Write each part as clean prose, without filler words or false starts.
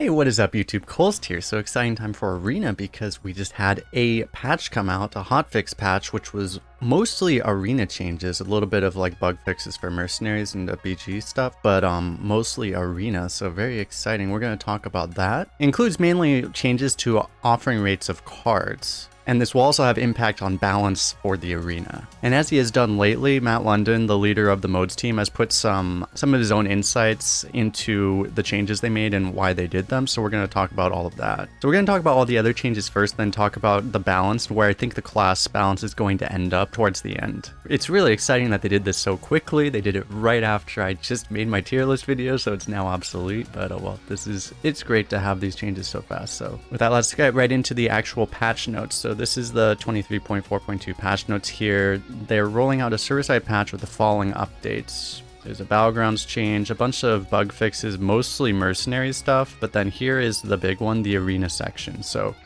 Hey, what is up YouTube? Kolst here. So exciting time for Arena because we just had a patch come out, a hotfix patch, which was mostly Arena changes, a little bit of like bug fixes for mercenaries and the BG stuff, but mostly Arena, so very exciting. We're going to talk about that. Includes mainly changes to offering rates of cards. And this will also have impact on balance for the arena. And as he has done lately, Matt London, the leader of the modes team, has put some of his own insights into the changes they made and why they did them. So we're going to talk about all of that. So we're going to talk about all the other changes first, then talk about the balance, where I think the class balance is going to end up towards the end. It's really exciting that they did this so quickly. They did it right after I just made my tier list video, so it's now obsolete. But oh well, it's great to have these changes so fast. So with that, let's get right into the actual patch notes. So this is the 23.4.2 patch notes here. They're rolling out a server-side patch with the following updates. There's a Battlegrounds change, a bunch of bug fixes, mostly mercenary stuff, but then here is the big one, the arena section. So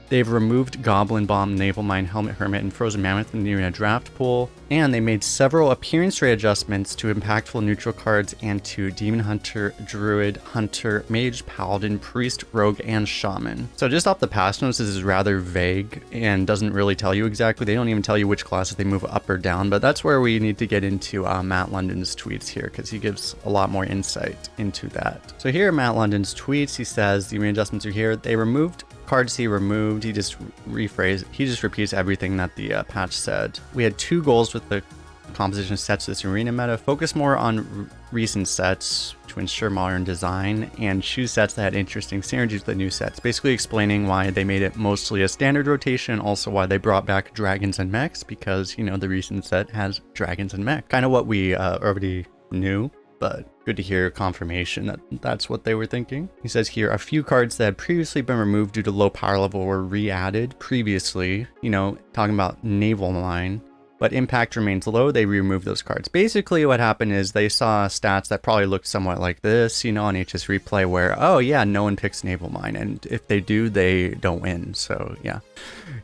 they've removed Goblin Bomb, Naval Mine, Helmet Hermit, and Frozen Mammoth in the arena draft pool, and they made several appearance rate adjustments to impactful neutral cards and to Demon Hunter, Druid, Hunter, Mage, Paladin, Priest, Rogue, and Shaman. So just off the patch notes, this is rather vague and doesn't really tell you exactly. They don't even tell you which classes they move up or down, but that's where we need to get into Matt London's tweets here, because he gives a lot more insight into that. So here are Matt London's tweets. He says the arena adjustments are here. They removed cards he removed. He just repeats everything that the patch said. We had two goals with the composition sets this arena meta: focus more on recent sets to ensure modern design, and choose sets that had interesting synergies with the new sets, basically explaining why they made it mostly a standard rotation, also why they brought back dragons and mechs, because you know the recent set has dragons and mech, kind of what we already knew, but good to hear confirmation that that's what they were thinking. He says here, a few cards that had previously been removed due to low power level were re-added previously, you know, talking about Naval Mine, but impact remains low, they removed those cards. Basically what happened is they saw stats that probably looked somewhat like this, you know, on HS Replay, where, oh yeah, no one picks Naval Mine, and if they do, they don't win. So yeah,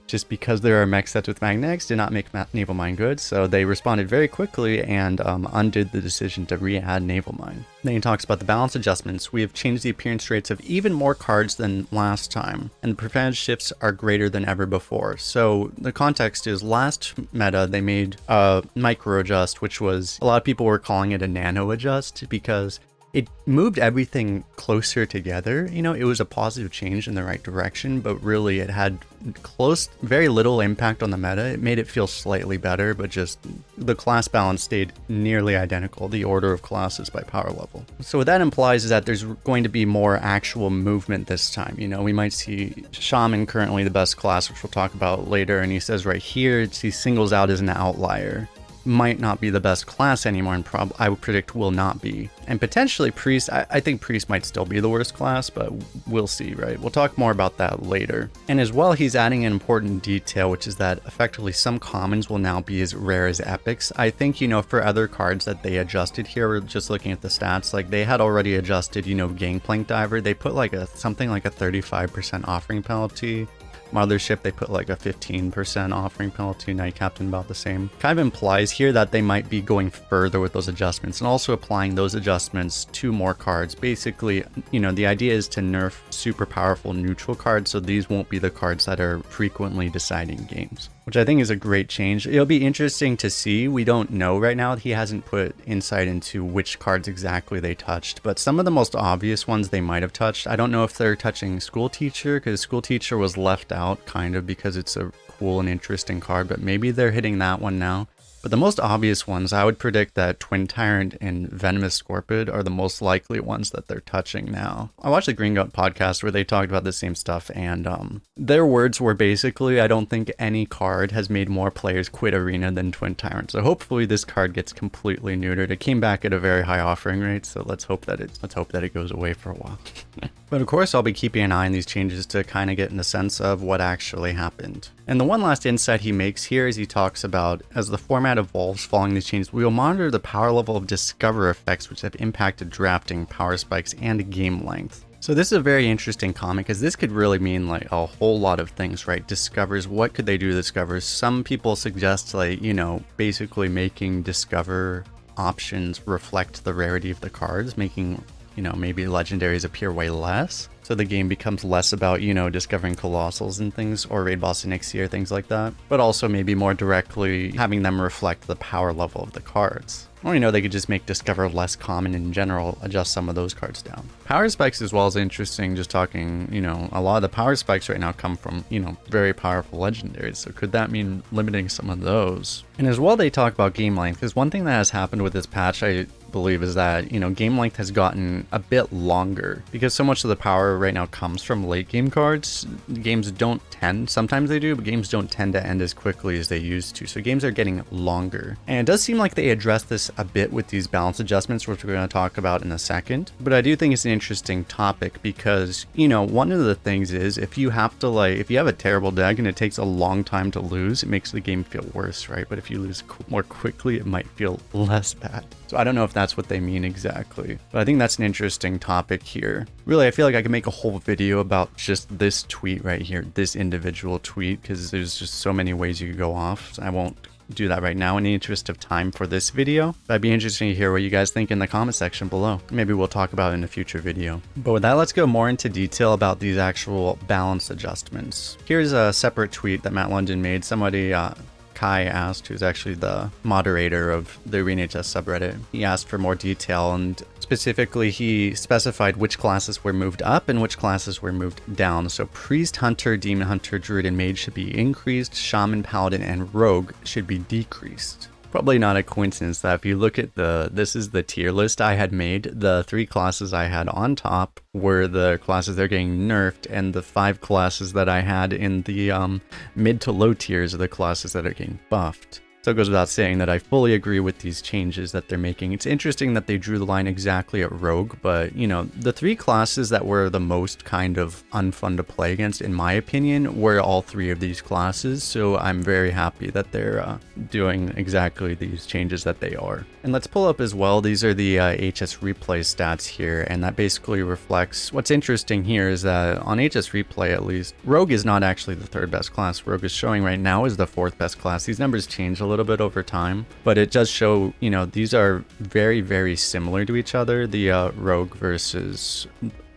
just because there are mech sets with magnetics did not make Naval Mine good, so they responded very quickly and undid the decision to re-add Naval Mine. Then he talks about the balance adjustments. We have changed the appearance rates of even more cards than last time, and the percentage shifts are greater than ever before. So the context is, last meta they made a micro adjust, which was, a lot of people were calling it a nano adjust, because it moved everything closer together. You know, it was a positive change in the right direction, but really it had very little impact on the meta. It made it feel slightly better, but just the class balance stayed nearly identical, the order of classes by power level. So what that implies is that there's going to be more actual movement this time. You know, we might see Shaman, currently the best class, which we'll talk about later, and he says right here, he singles out as an outlier. Might not be the best class anymore, and I would predict will not be. And potentially Priest, I think Priest might still be the worst class, but we'll see, right? We'll talk more about that later. And as well, he's adding an important detail, which is that effectively some commons will now be as rare as epics. I think, you know, for other cards that they adjusted here, we're just looking at the stats, like they had already adjusted, you know, Gangplank Diver, they put like something like a 35% offering penalty. Mothership, they put like a 15% offering penalty. Knight Captain about the same. Kind of implies here that they might be going further with those adjustments and also applying those adjustments to more cards. Basically, you know, the idea is to nerf super powerful neutral cards, so these won't be the cards that are frequently deciding games, which I think is a great change. It'll be interesting to see. We don't know right now. He hasn't put insight into which cards exactly they touched, but some of the most obvious ones they might have touched. I don't know if they're touching School Teacher, because School Teacher was left out kind of because it's a cool and interesting card, but maybe they're hitting that one now. But the most obvious ones, I would predict that Twin Tyrant and Venomous Scorpid are the most likely ones that they're touching now. I watched the Green Gut podcast where they talked about the same stuff, and their words were basically, I don't think any card has made more players quit Arena than Twin Tyrant. So hopefully this card gets completely neutered. It came back at a very high offering rate, so let's hope that it goes away for a while. But of course, I'll be keeping an eye on these changes to kind of get in the sense of what actually happened. And the one last insight he makes here is he talks about, as the format evolves following these changes, we will monitor the power level of Discover effects which have impacted drafting, power spikes, and game length. So this is a very interesting comment, because this could really mean like a whole lot of things, right? Discovers, what could they do to Discovers? Some people suggest, like, you know, basically making Discover options reflect the rarity of the cards, making you know, maybe legendaries appear way less. So the game becomes less about, you know, discovering colossals and things, or raid boss elixir, things like that, but also maybe more directly having them reflect the power level of the cards. Or, you know, they could just make discover less common in general, adjust some of those cards down. Power spikes as well is interesting, just talking, you know, a lot of the power spikes right now come from, you know, very powerful legendaries. So could that mean limiting some of those? And as well, they talk about game length, because one thing that has happened with this patch, I believe, is that, you know, game length has gotten a bit longer because so much of the power right now comes from late game cards. Games don't tend, sometimes they do, but games don't tend to end as quickly as they used to. So games are getting longer. And it does seem like they address this a bit with these balance adjustments, which we're going to talk about in a second. But I do think it's an interesting topic because, you know, one of the things is if you have to, like, if you have a terrible deck and it takes a long time to lose, it makes the game feel worse, right? But if you lose more quickly, it might feel less bad. So I don't know if that's what they mean exactly, but I think that's an interesting topic here. Really, I feel like I could make a whole video about just this tweet right here, this individual tweet, because there's just so many ways you could go off. So I won't do that right now in the interest of time for this video. But I'd be interested to hear what you guys think in the comment section below. Maybe we'll talk about it in a future video. But with that, let's go more into detail about these actual balance adjustments. Here's a separate tweet that Matt London made. Somebody, Kai asked, who's actually the moderator of the Arena HS subreddit. He asked for more detail, and specifically he specified which classes were moved up and which classes were moved down. So Priest, Hunter, Demon Hunter, Druid, and Mage should be increased. Shaman, Paladin, and Rogue should be decreased. Probably not a coincidence that if you look at this is the tier list I had made, the 3 classes I had on top were the classes that are getting nerfed, and the 5 classes that I had in the mid to low tiers are the classes that are getting buffed. So it goes without saying that I fully agree with these changes that they're making. It's interesting that they drew the line exactly at Rogue, but, you know, the 3 classes that were the most kind of unfun to play against, in my opinion, were all 3 of these classes. So I'm very happy that they're doing exactly these changes that they are. And let's pull up as well, these are the HS replay stats here, and that basically reflects, what's interesting here is that on HS replay at least, Rogue is not actually the 3rd best class. Rogue is showing right now is the 4th best class. These numbers change a little bit over time, but it does show, you know, these are very, very similar to each other, the Rogue versus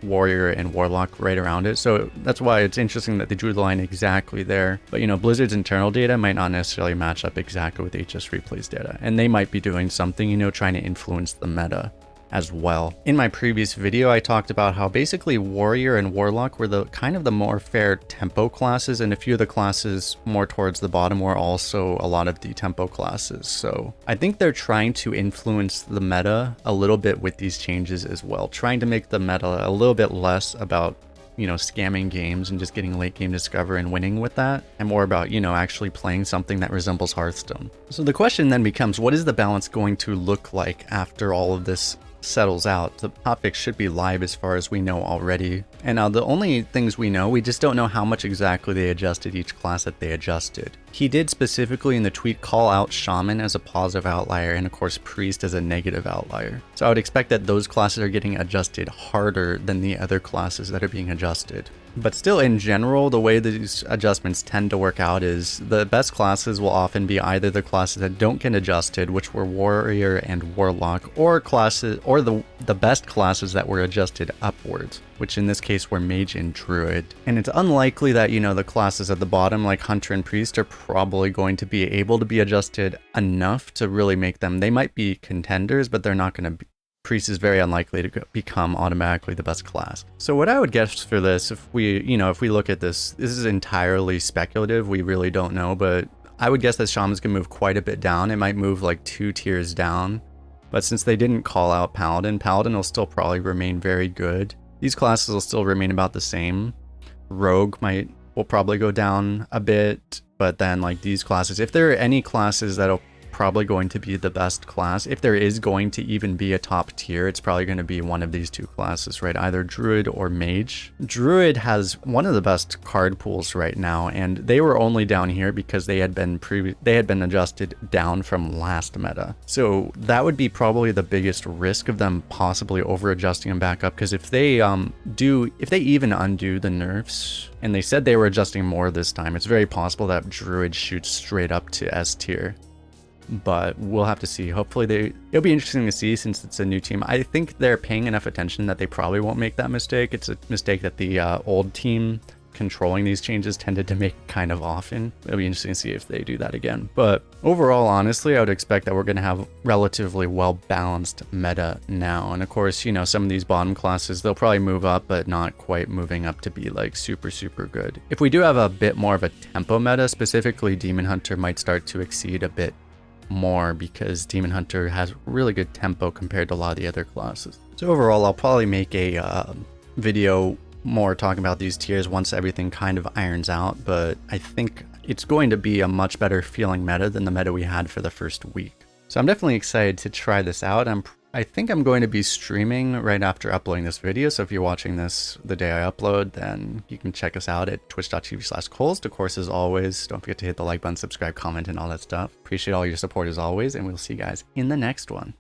Warrior and Warlock right around it. So that's why it's interesting that they drew the line exactly there. But, you know, Blizzard's internal data might not necessarily match up exactly with HS Replay's data, and they might be doing something, you know, trying to influence the meta as well. In my previous video, I talked about how basically Warrior and Warlock were the kind of the more fair tempo classes, and a few of the classes more towards the bottom were also a lot of the tempo classes. So I think they're trying to influence the meta a little bit with these changes as well, trying to make the meta a little bit less about, you know, scamming games and just getting late game discover and winning with that, and more about, you know, actually playing something that resembles Hearthstone. So the question then becomes, what is the balance going to look like after all of this settles out? The hotfix should be live as far as we know already. And now the only things we know, we just don't know how much exactly they adjusted each class that they adjusted. He did specifically in the tweet call out Shaman as a positive outlier, and of course Priest as a negative outlier. So I would expect that those classes are getting adjusted harder than the other classes that are being adjusted. But still, in general, the way these adjustments tend to work out is the best classes will often be either the classes that don't get adjusted, which were Warrior and Warlock, or classes, or the best classes that were adjusted upwards, which in this case were Mage and Druid. And it's unlikely that, you know, the classes at the bottom like Hunter and Priest are probably going to be able to be adjusted enough to really make them, they might be contenders, but they're not going to be. Priest is very unlikely to become automatically the best class. So what I would guess for this, if we, you know, if we look at this, this is entirely speculative, we really don't know, but I would guess that Shaman's gonna move quite a bit down. It might move like 2 tiers down, but since they didn't call out Paladin, Paladin will still probably remain very good. These classes will still remain about the same. Rogue will probably go down a bit, but then like these classes, if there are any classes that'll probably going to be the best class, if there is going to even be a top tier, it's probably going to be one of these 2 classes, right? Either Druid or Mage. Druid has one of the best card pools right now, and they were only down here because they had been adjusted down from last meta. So that would be probably the biggest risk of them possibly over adjusting them back up, because if they even undo the nerfs, and they said they were adjusting more this time, it's very possible that Druid shoots straight up to S tier. but we'll have to see. Hopefully it'll be interesting to see since it's a new team. I think they're paying enough attention that they probably won't make that mistake. It's a mistake that the old team controlling these changes tended to make kind of often. It'll be interesting to see if they do that again. But overall, honestly, I would expect that we're going to have relatively well-balanced meta now. And of course, you know, some of these bottom classes, they'll probably move up, but not quite moving up to be like super, super good. If we do have a bit more of a tempo meta, specifically Demon Hunter might start to exceed a bit more because Demon Hunter has really good tempo compared to a lot of the other classes. So overall, I'll probably make a video more talking about these tiers once everything kind of irons out, but I think it's going to be a much better feeling meta than the meta we had for the first week. So I'm definitely excited to try this out. I think I'm going to be streaming right after uploading this video, so if you're watching this the day I upload, then you can check us out at twitch.tv/kolst. Of course, as always, don't forget to hit the like button, subscribe, comment, and all that stuff. Appreciate all your support as always, and we'll see you guys in the next one.